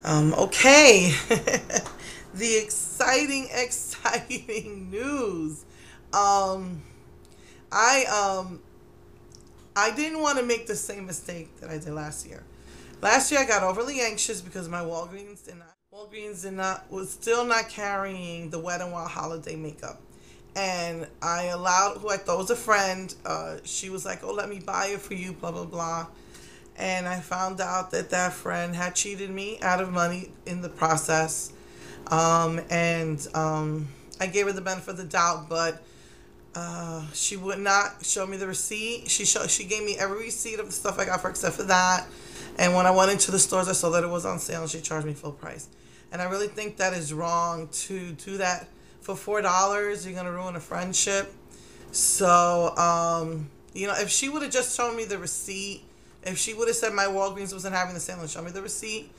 Okay. The exciting news. Um, I I didn't want to make the same mistake that I did last year. Last year I got overly anxious because my Walgreens was still not carrying the Wet and Wild holiday makeup. And I allowed who I thought was a friend, she was like, "Oh, let me buy it for you, blah blah blah." And I found out that that friend had cheated me out of money in the process. And I gave her the benefit of the doubt, but she would not show me the receipt. She gave me every receipt of the stuff I got for except for that. And when I went into the stores, I saw that it was on sale, and she charged me full price. And I really think that is wrong to do that for $4. You're gonna ruin a friendship. So if she would have just shown me the receipt, if she would have said my Walgreens wasn't having the sale and show me the receipt,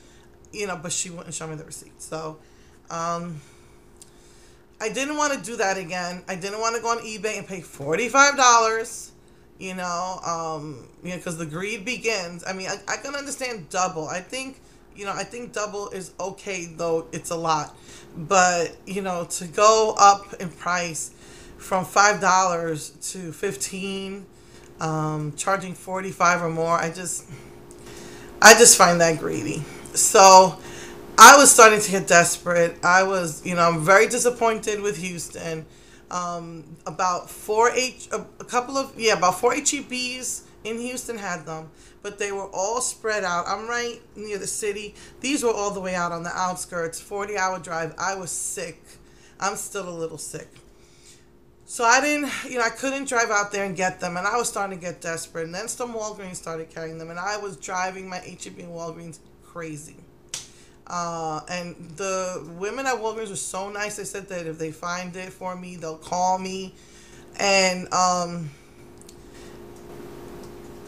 but she wouldn't show me the receipt. So I didn't want to do that again. I didn't want to go on eBay and pay $45, because the greed begins. I mean, I can understand double. I think double is okay, though it's a lot. But, to go up in price from $5 to 15, charging 45 or more, I just find that greedy. So I was starting to get desperate. I'm very disappointed with Houston. About about four HEBs in Houston had them, but they were all spread out. I'm right near the city. These were all the way out on the outskirts, 40-hour drive. I was sick. I'm still a little sick. So I couldn't drive out there and get them, and I was starting to get desperate. And then some Walgreens started carrying them, and I was driving my HEB and Walgreens crazy. And the women at Walgreens were so nice. They said that if they find it for me, they'll call me. And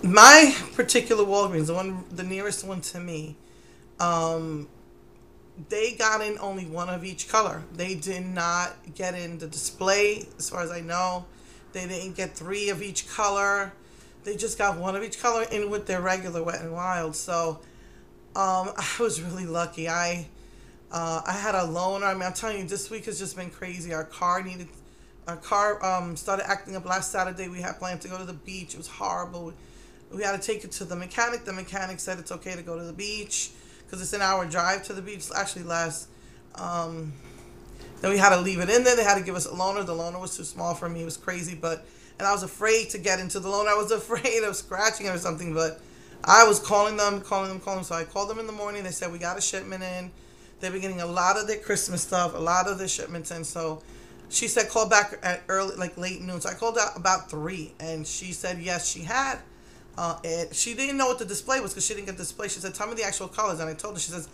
my particular Walgreens, the nearest one to me, they got in only one of each color. They did not get in the display, as far as I know. They didn't get three of each color. They just got one of each color in with their regular Wet and Wild. So I was really lucky. I had a loaner. I mean, I'm telling you, this week has just been crazy. Our car started acting up last Saturday. We had planned to go to the beach. It was horrible. We had to take it to the mechanic. The mechanic said it's okay to go to the beach because it's an hour drive to the beach. It's actually less. Then we had to leave it in there. They had to give us a loaner. The loaner was too small for me. It was crazy, and I was afraid to get into the loaner. I was afraid of scratching it or something, but I was calling them. So I called them in the morning. They said, we got a shipment in. They've been getting a lot of their Christmas stuff, a lot of their shipments in. So she said, call back at late noon. So I called out about 3, and she said, yes, she had it. She didn't know what the display was because she didn't get the display. She said, tell me the actual colors. And I told her, she says,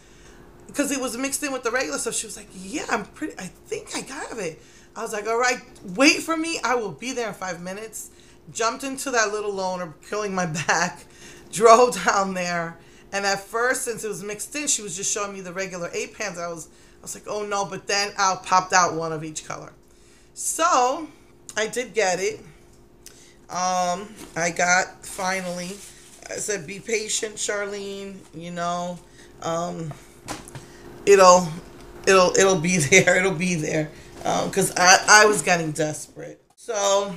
because it was mixed in with the regular stuff. She was like, yeah, I think I got it. I was like, all right, wait for me. I will be there in 5 minutes. Jumped into that little loaner, killing my back. Drove down there, and at first, since it was mixed in, she was just showing me the regular 8 pans. I was like, oh no, but then out popped out one of each color. So I did get it. I got finally. I said, be patient, Charlene. It'll be there. It'll be there. Because I was getting desperate. So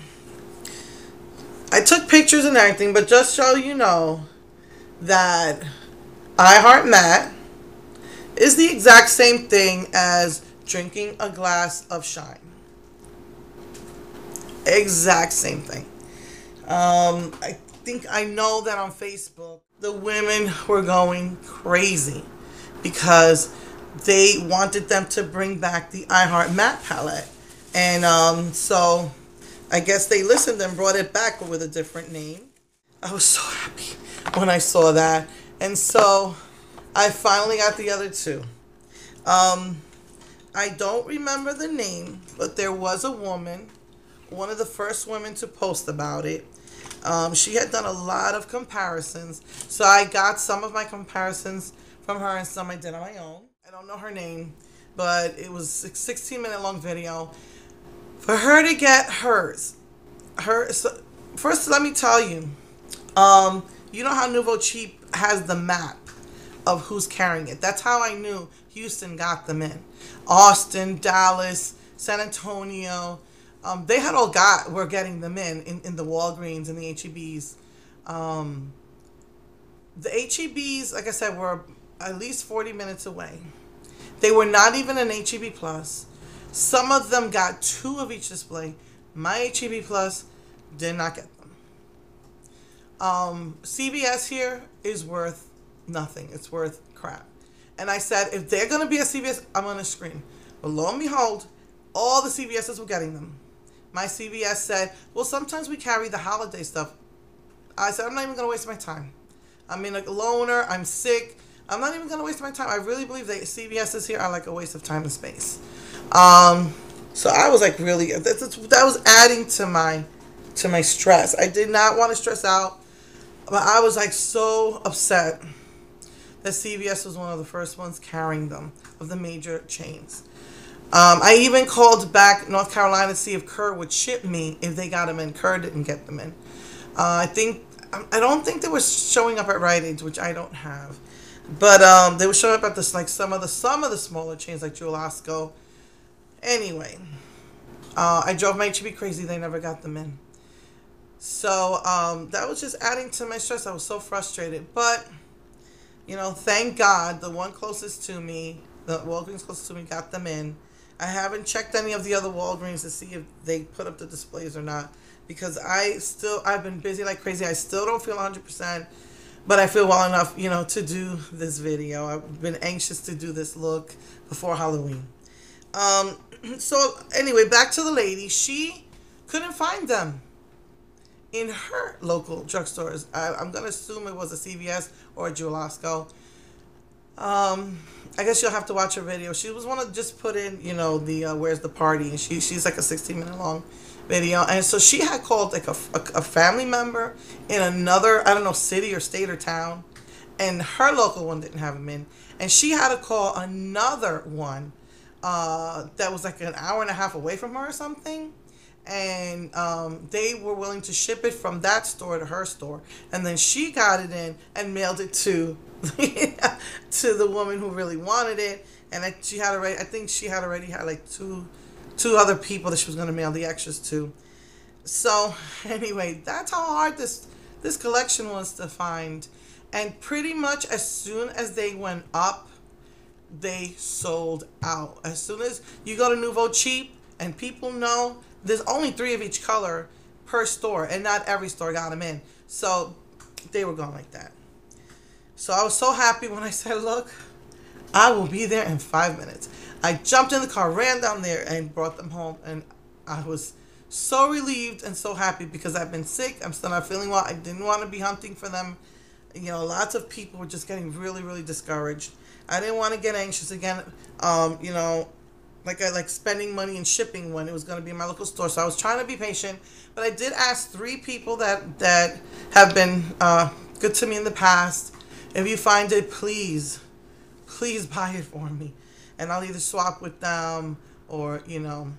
I took pictures and everything, but just so you know that I Heart Matte is the exact same thing as drinking a glass of Shine. Exact same thing. I think I know that on Facebook, the women were going crazy because they wanted them to bring back the I Heart Matte palette. And so I guess they listened and brought it back with a different name. I was so happy when I saw that. And so I finally got the other two. I don't remember the name, but there was a woman, one of the first women to post about it. She had done a lot of comparisons. So I got some of my comparisons from her and some I did on my own. I don't know her name, but it was a 16-minute long video. For her to get hers. So first, let me tell you. You know how Nouveau Cheap has the map of who's carrying it. That's how I knew Houston got them in. Austin, Dallas, San Antonio, they had all were getting them in the Walgreens and the HEBs. The HEBs, like I said, were at least 40 minutes away. They were not even an HEB Plus. Some of them got 2 of each display. My HEB Plus did not get them. CVS here is worth nothing. It's worth crap. And I said, if they're going to be a CVS, I'm going to scream. But lo and behold, all the CVSs were getting them. My CVS said, well, sometimes we carry the holiday stuff. I said, I'm not even going to waste my time. I'm in a loaner. I'm sick. I'm not even going to waste my time. I really believe that CVSs here are like a waste of time and space. So I was like, really, that was adding to my stress. I did not want to stress out, but I was like so upset that CVS was one of the first ones carrying them of the major chains. I even called back North Carolina to see if Kerr would ship me if they got them in. Kerr didn't get them in. I don't think they were showing up at Rite Aid, which I don't have, but they were showing up at this like some of the smaller chains like Jewel Osco. Anyway, I drove my HEB crazy. They never got them in. So that was just adding to my stress. I was so frustrated. But, you know, thank God the one closest to me, the Walgreens closest to me, got them in. I haven't checked any of the other Walgreens to see if they put up the displays or not. Because I've been busy like crazy. I still don't feel 100%. But I feel well enough, you know, to do this video. I've been anxious to do this look before Halloween. So anyway, back to the lady. She couldn't find them in her local drugstores. I'm going to assume it was a CVS or a Jewel Osco. I guess you'll have to watch her video. She was one of just put in, you know, the Where's the Party? And she's like a 16-minute long video. And so she had called like a family member in another, I don't know, city or state or town. And her local one didn't have them in. And she had to call another one that was like an hour and a half away from her or something. And they were willing to ship it from that store to her store. And then she got it in and mailed it to to the woman who really wanted it. And I think she had already had like two other people that she was going to mail the extras to. So anyway, that's how hard this collection was to find. And pretty much as soon as they went up, they sold out. As soon as you go to Nouveau Cheap, and people know there's only 3 of each color per store, and not every store got them in. So they were gone like that. So I was so happy when I said, look, I will be there in 5 minutes. I jumped in the car, ran down there, and brought them home. And I was so relieved and so happy because I've been sick. I'm still not feeling well. I didn't want to be hunting for them. You know, lots of people were just getting really, really discouraged. I didn't want to get anxious again. You know, like I like spending money and shipping when it was going to be in my local store. So I was trying to be patient. But I did ask 3 people that have been good to me in the past. If you find it, please buy it for me. And I'll either swap with them or, you know,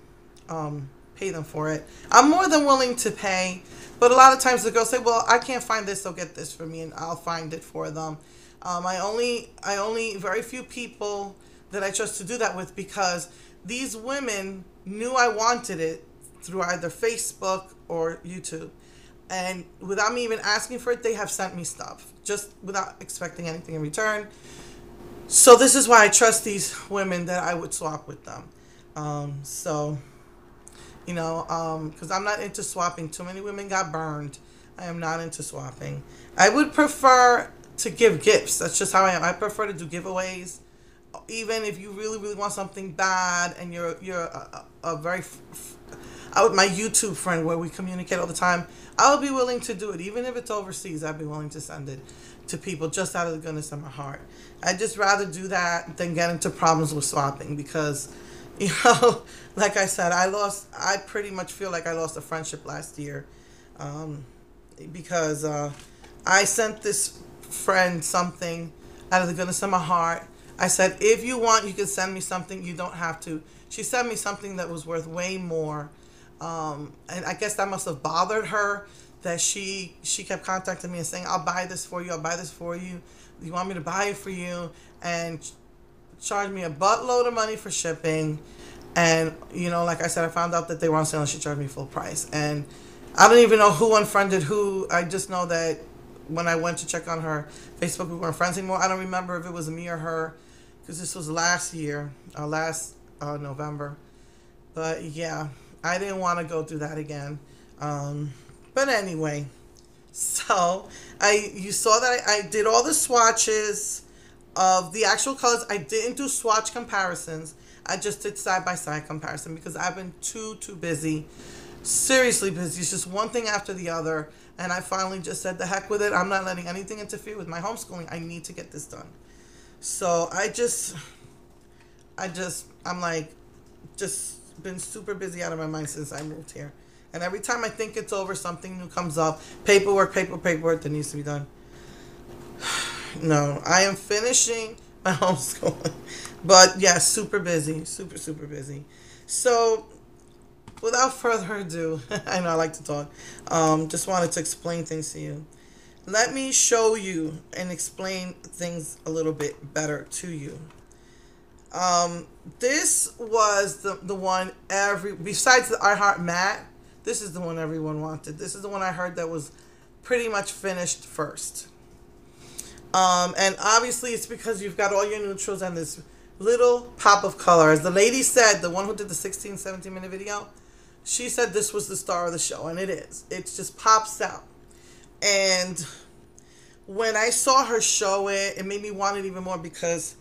pay them for it. I'm more than willing to pay. But a lot of times the girls say, well, I can't find this, so get this for me, and I'll find it for them. I only very few people that I trust to do that with, because these women knew I wanted it through either Facebook or YouTube. And without me even asking for it, they have sent me stuff, just without expecting anything in return. So this is why I trust these women that I would swap with them. So, you know, because I'm not into swapping. Too many women got burned. I am not into swapping. I would prefer to give gifts. That's just how I am. I prefer to do giveaways. Even if you really, really want something bad and you're a very... my YouTube friend where we communicate all the time, I would be willing to do it. Even if it's overseas, I'd be willing to send it to people just out of the goodness of my heart. I'd just rather do that than get into problems with swapping because, you know, like I said, I pretty much feel like I lost a friendship last year because I sent this friend something out of the goodness of my heart. I said, if you want, you can send me something. You don't have to. She sent me something that was worth way more. And I guess that must have bothered her that she kept contacting me and saying, I'll buy this for you, I'll buy this for you. You want me to buy it for you? And charged me a buttload of money for shipping. And, you know, like I said, I found out that they were on sale and she charged me full price. And I don't even know who unfriended who. I just know that when I went to check on her Facebook, we weren't friends anymore. I don't remember if it was me or her, because this was last year, last November. But yeah, I didn't want to go through that again. But anyway, so you saw that I did all the swatches of the actual colors. I didn't do swatch comparisons. I just did side-by-side comparison because I've been too busy. Seriously busy. It's just one thing after the other. And I finally just said, the heck with it. I'm not letting anything interfere with my homeschooling. I need to get this done. So I'm like, just been super busy out of my mind since I moved here. And every time I think it's over, something new comes up. Paperwork that needs to be done. No, I am finishing my homeschooling. But yeah, super busy. Super busy. So without further ado, I know I like to talk. Just wanted to explain things to you. Let me show you and explain things a little bit better to you. This was the one besides the I Heart Matte, this is the one everyone wanted. This is the one I heard that was pretty much finished first. And obviously it's because you've got all your neutrals and this little pop of color. As the lady said, the one who did the 17 minute video, she said this was the star of the show, and it is. It just pops out. And when I saw her show it, it made me want it even more because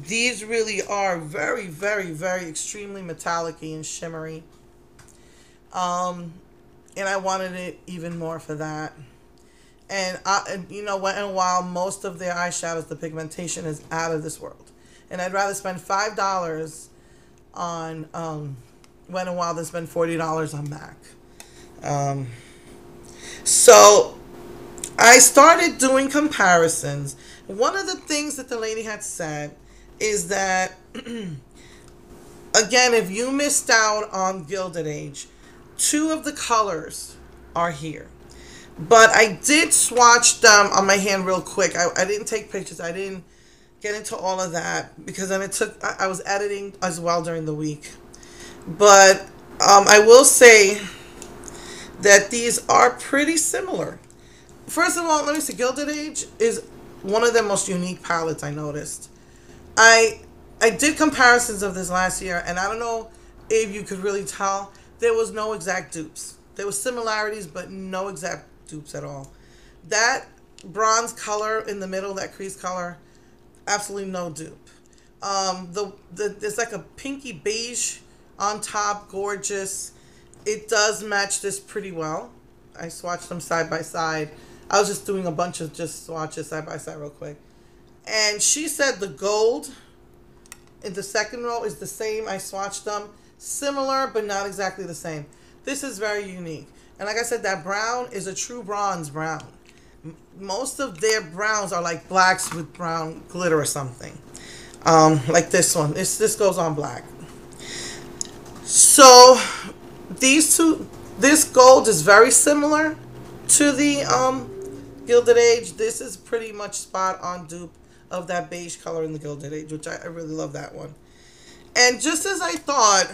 these really are very extremely metallic-y and shimmery. And I wanted it even more for that. And you know, while most of their eyeshadows, the pigmentation is out of this world. And I'd rather spend $5 on Wet n Wild than spend $40 on MAC. So I started doing comparisons. One of the things that the lady had said is that, again, if you missed out on Gilded Age, 2 of the colors are here. But I did swatch them on my hand real quick. I didn't take pictures. I didn't get into all of that because then I was editing as well during the week. But I will say that these are pretty similar. First of all, let me see. Gilded Age is one of the most unique palettes I noticed. I did comparisons of this last year, and I don't know if you could really tell. There was no exact dupes. There were similarities, but no exact dupes at all. That bronze color in the middle, that crease color, absolutely no dupe. There's like a pinky beige on top, gorgeous. It does match this pretty well. I swatched them side by side. I was just doing a bunch of just swatches side by side real quick. And she said the gold in the second row is the same. I swatched them. Similar, but not exactly the same. This is very unique. And like I said, that brown is a true bronze brown. Most of their browns are like blacks with brown glitter or something. Like this one. This goes on black. So these two, this gold is very similar to the Gilded Age. This is pretty much spot on dupe of that beige color in the Gilded Age, which I really love that one. And just as I thought,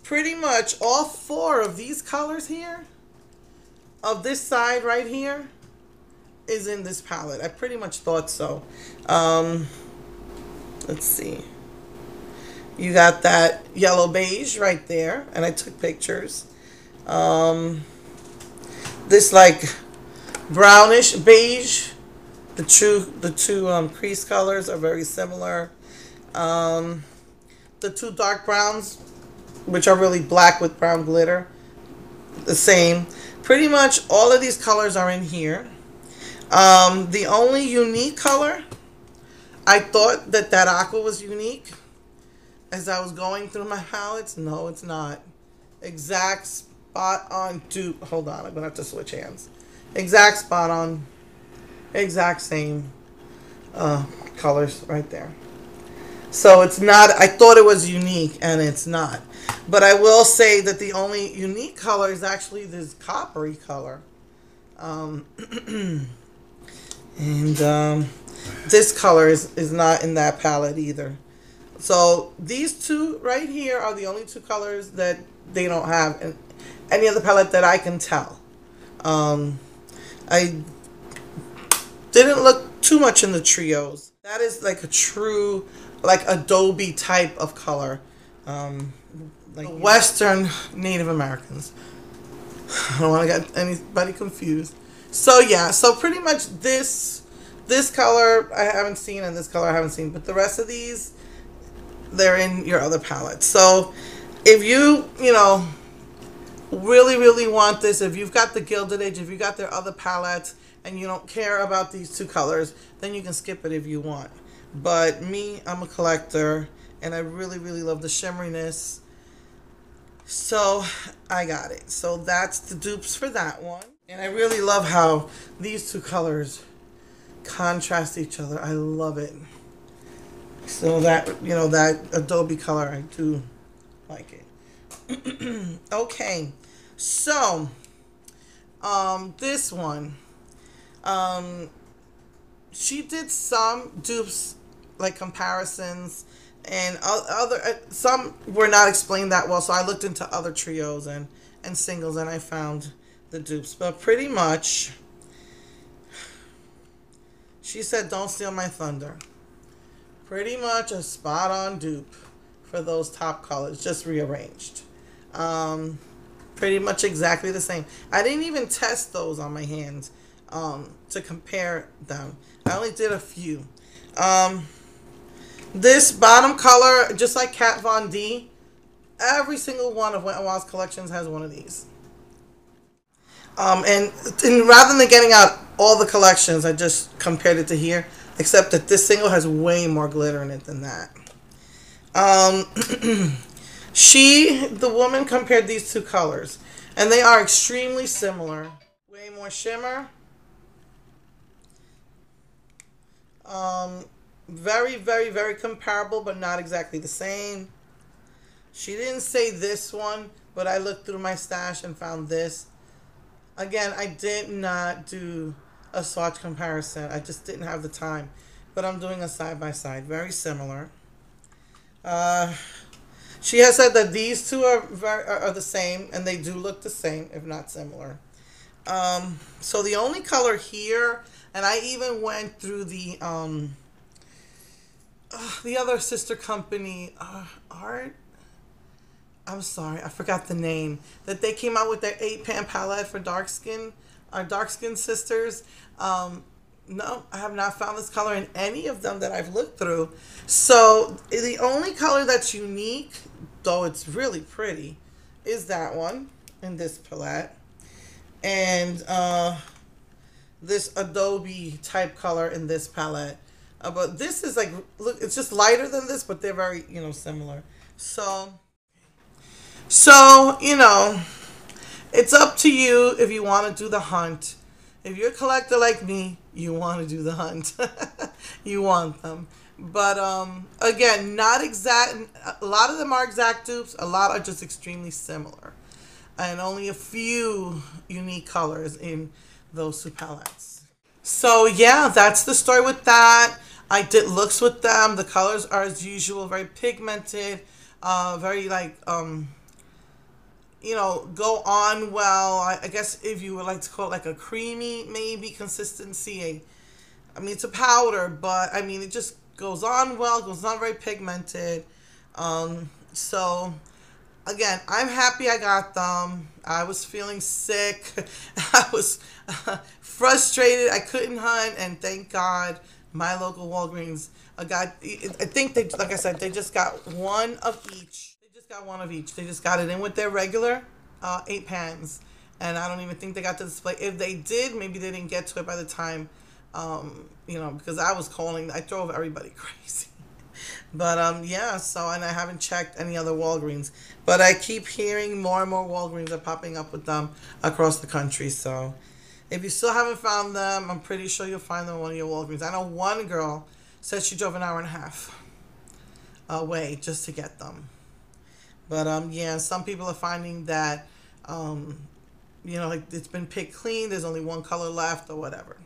pretty much all 4 of these colors here, of this side right here, is in this palette. I pretty much thought so. Let's see. You got that yellow beige right there, and I took pictures. This like brownish beige. The two crease colors are very similar. The 2 dark browns, which are really black with brown glitter, the same. Pretty much all of these colors are in here. The only unique color, I thought that aqua was unique as I was going through my palettes. No, it's not. Exact spot on dupe. Hold on, I'm gonna have to switch hands. Exact spot on. Exact same colors right there. So it's not, I thought it was unique, and it's not. But I will say that the only unique color is actually this coppery color. Um, and this color is not in that palette either. So these two right here are the only two colors that they don't have in any other palette that I can tell. I didn't look too much in the trios. That is like a true, like Adobe type of color. Like Western Native Americans. I don't want to get anybody confused. So yeah, so pretty much this color I haven't seen and this color I haven't seen. But the rest of these, they're in your other palette. So if you know, really want this, if you've got the Gilded Age, if you got their other palettes and you don't care about these two colors, then you can skip it if you want. But me, I'm a collector and I really love the shimmeriness, so I got it. So that's the dupes for that one. And I really love how these two colors contrast each other. I love it. So that, you know, that Adobe color, I do like it. Okay, so this one, she did some dupes, like comparisons, and other some were not explained that well, so I looked into other trios and singles and I found the dupes. But pretty much she said, "Don't steal my thunder." Pretty much a spot on dupe for those top colors, just rearranged. Pretty much exactly the same. I didn't even test those on my hands to compare them. I only did a few. This bottom color, just like Kat Von D, every single one of Wet n Wild's collections has one of these. And rather than getting out all the collections, I just compared it to here, except that this single has way more glitter in it than that. The woman compared these two colors, and they are extremely similar. Way more shimmer. Very comparable, but not exactly the same. She didn't say this one, but I looked through my stash and found this. Again, I did not do a swatch comparison. I just didn't have the time. But I'm doing a side-by-side. Very similar. She has said that these two are the same, and they do look the same, if not similar. So the only color here, and I even went through the other sister company, Art. I'm sorry, I forgot the name. That they came out with their 8-pan palette for dark skin, our dark skin sisters. No, I have not found this color in any of them that I've looked through. So the only color that's unique, though it's really pretty, is that one in this palette. And this Adobe type color in this palette. But this is like, look, it's just lighter than this, but they're very, you know, similar. So, you know, it's up to you if you want to do the hunt. If you're a collector like me, you want to do the hunt. You want them. But, again, not exact. A lot of them are exact dupes. A lot are just extremely similar. And only a few unique colors in those two palettes. So, yeah, that's the story with that. I did looks with them. The colors are, as usual, very pigmented. Very, like, you know, go on well. I guess if you would like to call it like a creamy, maybe, consistency. I mean, it's a powder, but, I mean, it just goes on well. Goes on very pigmented. So, again, I'm happy I got them. I was feeling sick. I was frustrated. I couldn't hunt, and thank God my local Walgreens got, I think they, like I said, they just got one of each. They just got one of each. They just got it in with their regular 8 pans, and I don't even think they got the display. If they did, maybe they didn't get to it by the time, you know, because I was calling. I drove everybody crazy. But, yeah, so, and I haven't checked any other Walgreens. But I keep hearing more and more Walgreens are popping up with them across the country. So, if you still haven't found them, I'm pretty sure you'll find them in one of your Walgreens. I know one girl said she drove an hour and a half away just to get them. But, yeah, some people are finding that, you know, like it's been picked clean. There's only one color left or whatever.